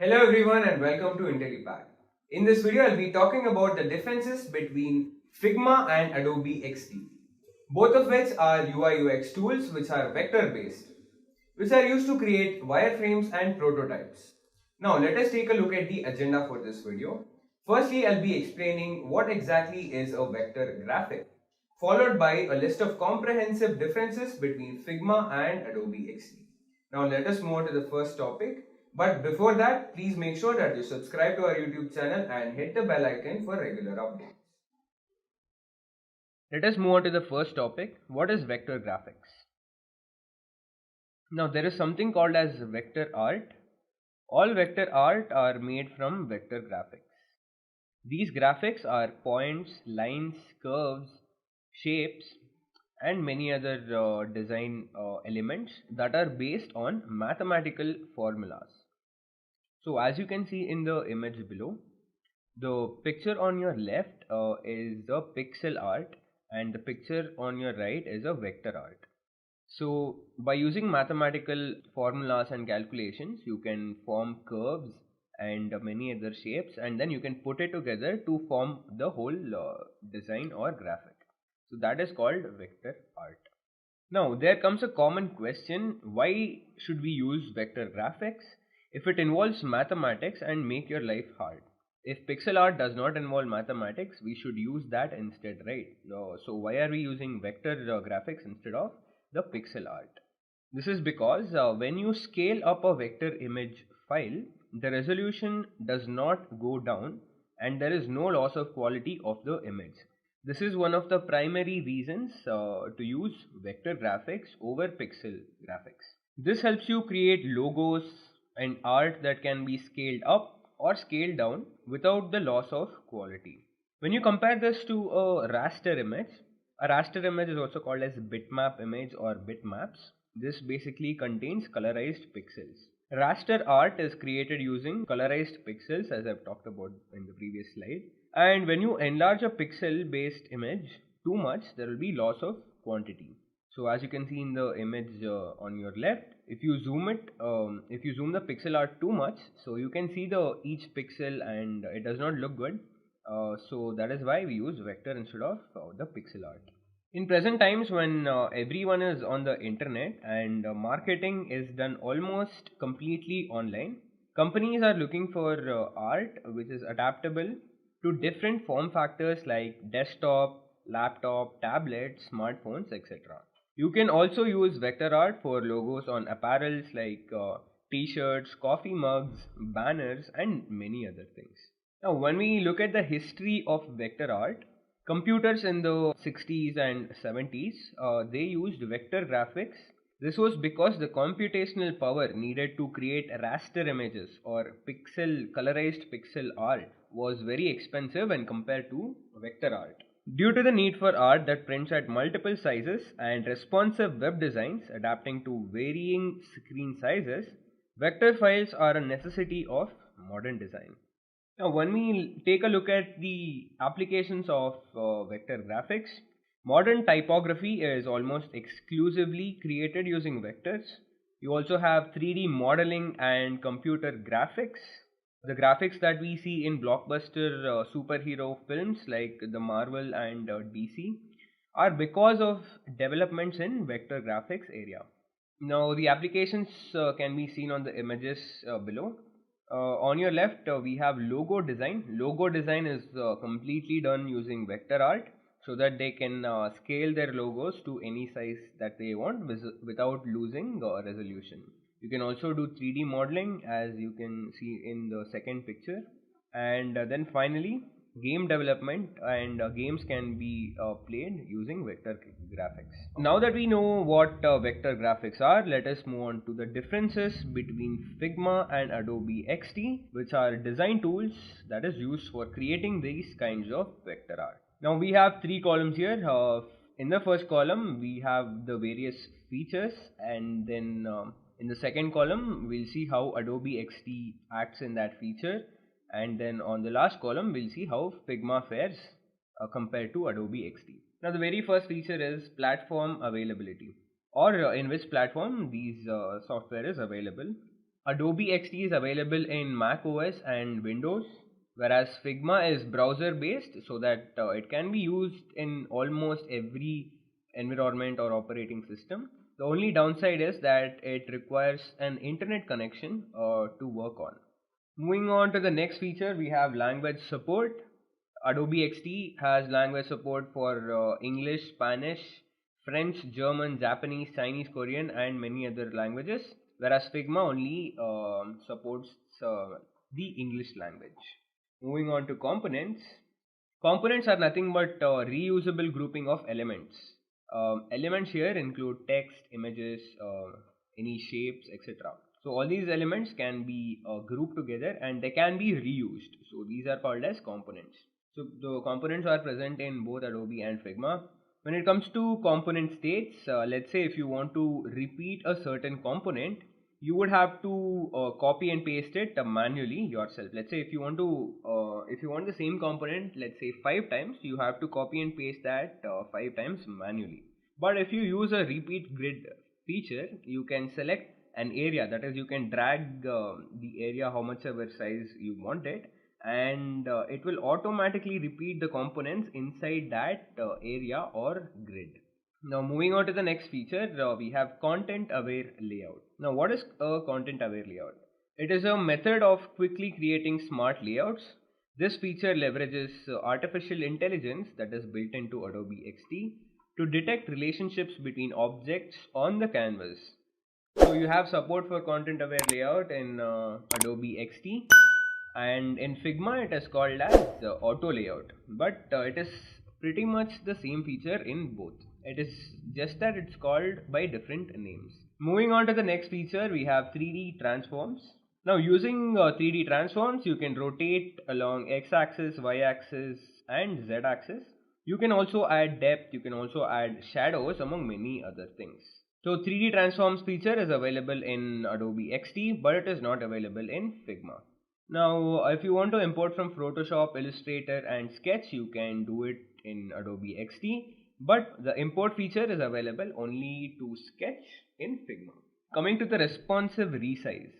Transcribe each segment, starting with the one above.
Hello everyone and welcome to Intellipaat. In this video I'll be talking about the differences between Figma and Adobe XD, both of which are UI UX tools which are vector based, which are used to create wireframes and prototypes. Now let us take a look at the agenda for this video. Firstly, I'll be explaining what exactly is a vector graphic, followed by a list of comprehensive differences between Figma and Adobe XD. Now let us move on to the first topic. But before that, please make sure that you subscribe to our YouTube channel and hit the bell icon for regular updates. Let us move on to the first topic. What is vector graphics? Now there is something called as vector art. All vector art are made from vector graphics. These graphics are points, lines, curves, shapes and many other design elements that are based on mathematical formulas. So as you can see in the image below, the picture on your left is the pixel art and the picture on your right is a vector art. So by using mathematical formulas and calculations, you can form curves and many other shapes, and then you can put it together to form the whole design or graphic. So that is called vector art. Now there comes a common question, why should we use vector graphics if it involves mathematics and make your life hard? If pixel art does not involve mathematics, we should use that instead, right? So why are we using vector graphics instead of the pixel art? This is because when you scale up a vector image file, the resolution does not go down and there is no loss of quality of the image. This is one of the primary reasons to use vector graphics over pixel graphics. This helps you create logos and art that can be scaled up or scaled down without the loss of quality. When you compare this to a raster image is also called as bitmap image or bitmaps. This basically contains colorized pixels. Raster art is created using colorized pixels, as I've talked about in the previous slide. And when you enlarge a pixel based image too much, there will be loss of quantity. So as you can see in the image on your left, if you zoom the pixel art too much, so you can see the each pixel and it does not look good. So that is why we use vector instead of the pixel art. In present times when everyone is on the internet and marketing is done almost completely online, companies are looking for art which is adaptable to different form factors like desktop, laptop, tablet, smartphones, etc. You can also use vector art for logos on apparels like t-shirts, coffee mugs, banners and many other things. Now when we look at the history of vector art, computers in the 60s and 70s, they used vector graphics. This was because the computational power needed to create raster images or colorized pixel art was very expensive when compared to vector art. Due to the need for art that prints at multiple sizes and responsive web designs adapting to varying screen sizes, vector files are a necessity of modern design. Now, when we take a look at the applications of vector graphics, modern typography is almost exclusively created using vectors. You also have 3D modeling and computer graphics. The graphics that we see in blockbuster superhero films like the Marvel and DC are because of developments in vector graphics area. Now the applications can be seen on the images below. On your left, we have logo design. Logo design is completely done using vector art so that they can scale their logos to any size that they want without losing resolution. You can also do 3D modeling as you can see in the second picture. And then finally, game development and games can be played using vector graphics. Now that we know what vector graphics are, let us move on to the differences between Figma and Adobe XD, which are design tools that is used for creating these kinds of vector art. Now we have three columns here. In the first column we have the various features, and then in the second column we'll see how Adobe XD acts in that feature, and then on the last column we'll see how Figma fares compared to Adobe XD. Now the very first feature is platform availability, or in which platform these software is available. Adobe XD is available in Mac OS and Windows, whereas Figma is browser based so that it can be used in almost every environment or operating system. The only downside is that it requires an internet connection to work on. Moving on to the next feature, we have language support. Adobe XD has language support for English, Spanish, French, German, Japanese, Chinese, Korean, and many other languages, whereas Figma only supports the English language. Moving on to components. Components are nothing but reusable grouping of elements. Elements here include text, images, any shapes, etc. So all these elements can be grouped together and they can be reused. So these are called as components. So the components are present in both Adobe and Figma. When it comes to component states, let's say if you want to repeat a certain component, you would have to copy and paste it manually yourself. Let's say if you want the same component, let's say 5 times, you have to copy and paste that 5 times manually. But if you use a repeat grid feature, you can select an area, that is you can drag the area how much ever size you want it, and it will automatically repeat the components inside that area or grid. Now moving on to the next feature, we have content aware layout. Now what is a content aware layout? It is a method of quickly creating smart layouts. This feature leverages artificial intelligence that is built into Adobe XD to detect relationships between objects on the canvas. So you have support for content aware layout in Adobe XD, and in Figma it is called as auto layout, but it is pretty much the same feature in both. It is just that it's called by different names. Moving on to the next feature, we have 3D transforms. Now using 3D transforms, you can rotate along x-axis, y-axis and z-axis. You can also add depth, you can also add shadows among many other things. So 3D transforms feature is available in Adobe XD, but it is not available in Figma. Now if you want to import from Photoshop, Illustrator and Sketch, you can do it in Adobe XD, but the import feature is available only to Sketch in Figma. Coming to the responsive resize.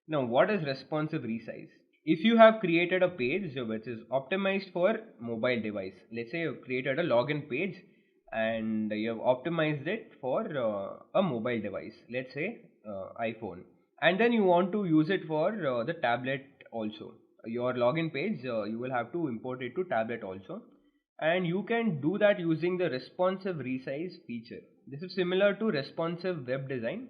Now what is responsive resize? If you have created a page which is optimized for mobile device, let's say you've created a login page and you have optimized it for a mobile device, let's say iPhone, and then you want to use it for the tablet also. Your login page, you will have to import it to tablet also, and you can do that using the responsive resize feature. This is similar to responsive web design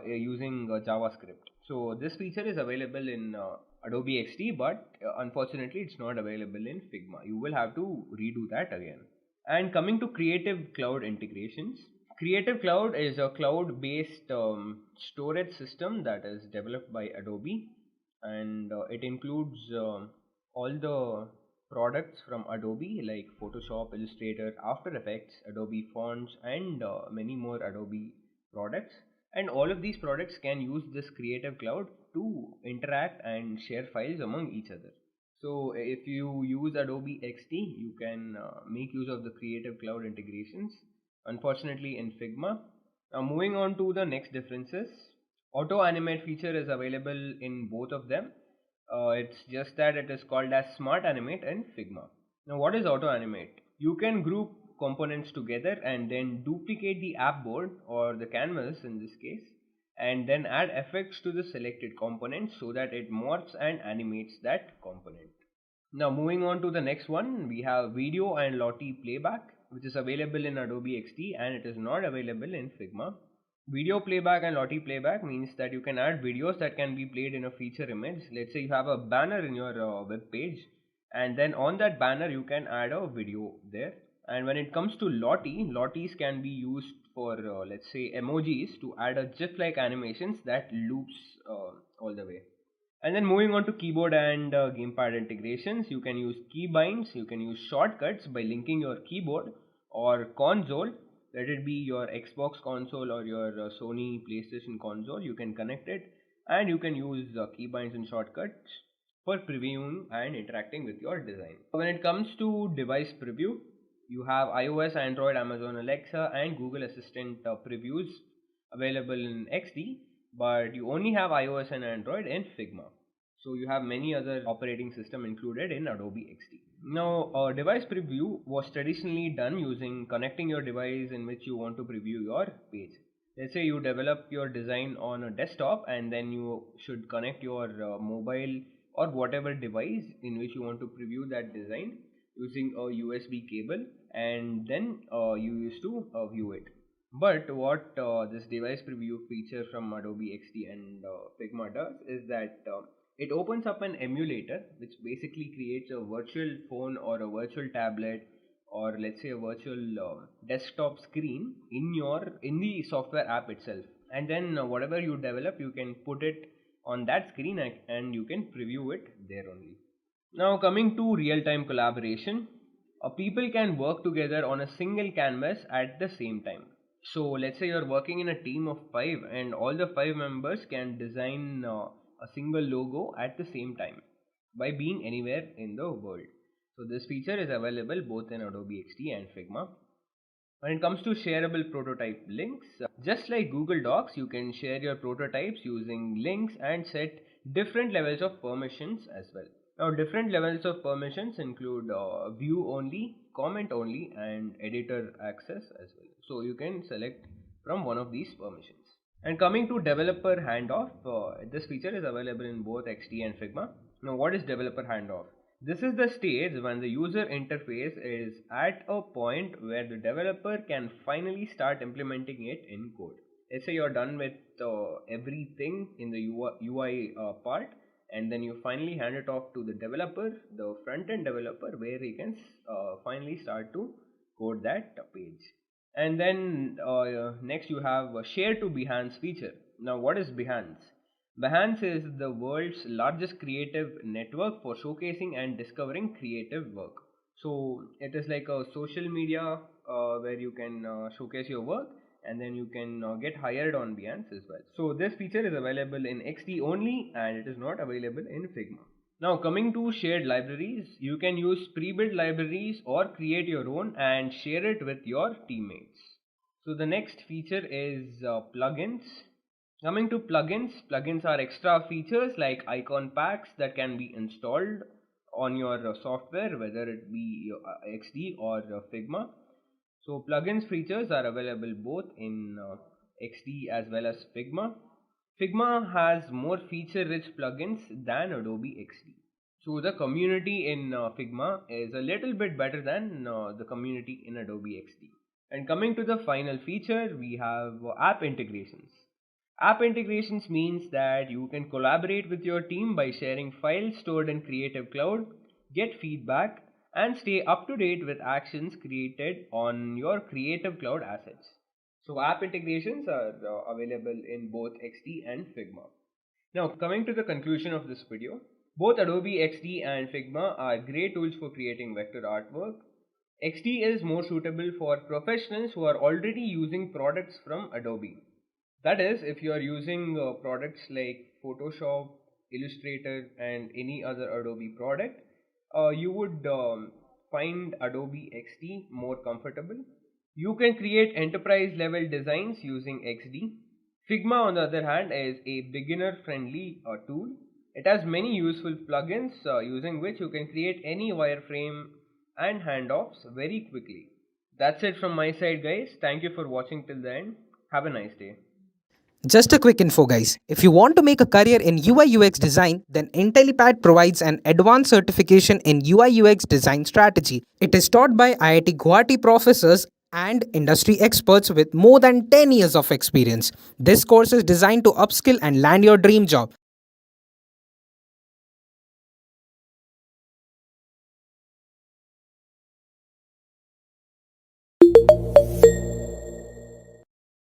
using JavaScript. So this feature is available in Adobe XD, but unfortunately it's not available in Figma. You will have to redo that again. And coming to Creative Cloud integrations, Creative Cloud is a cloud-based storage system that is developed by Adobe, and it includes all the products from Adobe like Photoshop, Illustrator, After Effects, Adobe Fonts, and many more Adobe products. And all of these products can use this Creative Cloud to interact and share files among each other. So if you use Adobe XD, you can make use of the Creative Cloud integrations. Unfortunately in Figma. Now moving on to the next differences. Auto animate feature is available in both of them. It's just that it is called as Smart Animate in Figma. Now what is auto animate? You can group components together and then duplicate the app board or the canvas in this case, and then add effects to the selected component so that it morphs and animates that component. Now moving on to the next one, we have video and Lottie playback, which is available in Adobe XD and it is not available in Figma. Video playback and Lottie playback means that you can add videos that can be played in a feature image. Let's say you have a banner in your web page, and then on that banner you can add a video there. And when it comes to Lotties can be used for let's say emojis to add a GIF like animations that loops all the way. And then moving on to keyboard and gamepad integrations, you can use keybinds, you can use shortcuts by linking your keyboard or console, let it be your Xbox console or your Sony PlayStation console. You can connect it and you can use keybinds and shortcuts for previewing and interacting with your design. When it comes to device preview, you have iOS, Android, Amazon Alexa and Google Assistant previews available in XD. but you only have iOS and Android in Figma. So you have many other operating system included in Adobe XD. Now, device preview was traditionally done using connecting your device in which you want to preview your page. Let's say you develop your design on a desktop and then you should connect your mobile or whatever device in which you want to preview that design using a USB cable, and then you used to view it. But what this device preview feature from Adobe XD and Figma does is that it opens up an emulator which basically creates a virtual phone or a virtual tablet, or let's say a virtual desktop screen in the software app itself, and then whatever you develop you can put it on that screen and you can preview it there only. Now coming to real-time collaboration, people can work together on a single canvas at the same time. So let's say you're working in a team of 5 and all the 5 members can design a single logo at the same time by being anywhere in the world. So this feature is available both in Adobe XD and Figma. When it comes to shareable prototype links, just like Google Docs, you can share your prototypes using links and set different levels of permissions as well. Now, different levels of permissions include view only, comment only, and editor access as well. So you can select from one of these permissions. And coming to developer handoff, this feature is available in both XD and Figma. Now, what is developer handoff? This is the stage when the user interface is at a point where the developer can finally start implementing it in code. Let's say you're done with everything in the UI part, and then you finally hand it off to the developer, the front end developer, where he can finally start to code that page. And then next you have a share to Behance feature. Now, what is Behance? Behance is the world's largest creative network for showcasing and discovering creative work. So it is like a social media where you can showcase your work, and then you can get hired on Behance as well. So this feature is available in XD only and it is not available in Figma. Now coming to shared libraries, you can use pre-built libraries or create your own and share it with your teammates. So the next feature is plugins. Coming to plugins, plugins are extra features like icon packs that can be installed on your software, whether it be your XD or Figma. So plugins features are available both in XD as well as Figma. Figma has more feature-rich plugins than Adobe XD. So the community in Figma is a little bit better than the community in Adobe XD. And coming to the final feature, we have app integrations. App integrations means that you can collaborate with your team by sharing files stored in Creative Cloud, get feedback, and stay up to date with actions created on your Creative Cloud assets. So app integrations are available in both XD and Figma. Now coming to the conclusion of this video, both Adobe XD and Figma are great tools for creating vector artwork. XD is more suitable for professionals who are already using products from Adobe. That is, if you are using products like Photoshop, Illustrator, and any other Adobe product, you would find Adobe XD more comfortable. You can create enterprise level designs using XD. Figma, on the other hand, is a beginner friendly tool. It has many useful plugins using which you can create any wireframe and handoffs very quickly. That's it from my side, guys. Thank you for watching till the end. Have a nice day. Just a quick info, guys. If you want to make a career in UI UX design, then Intellipaat provides an advanced certification in UI UX design strategy. It is taught by IIT Guwahati professors and industry experts with more than 10 years of experience. This course is designed to upskill and land your dream job.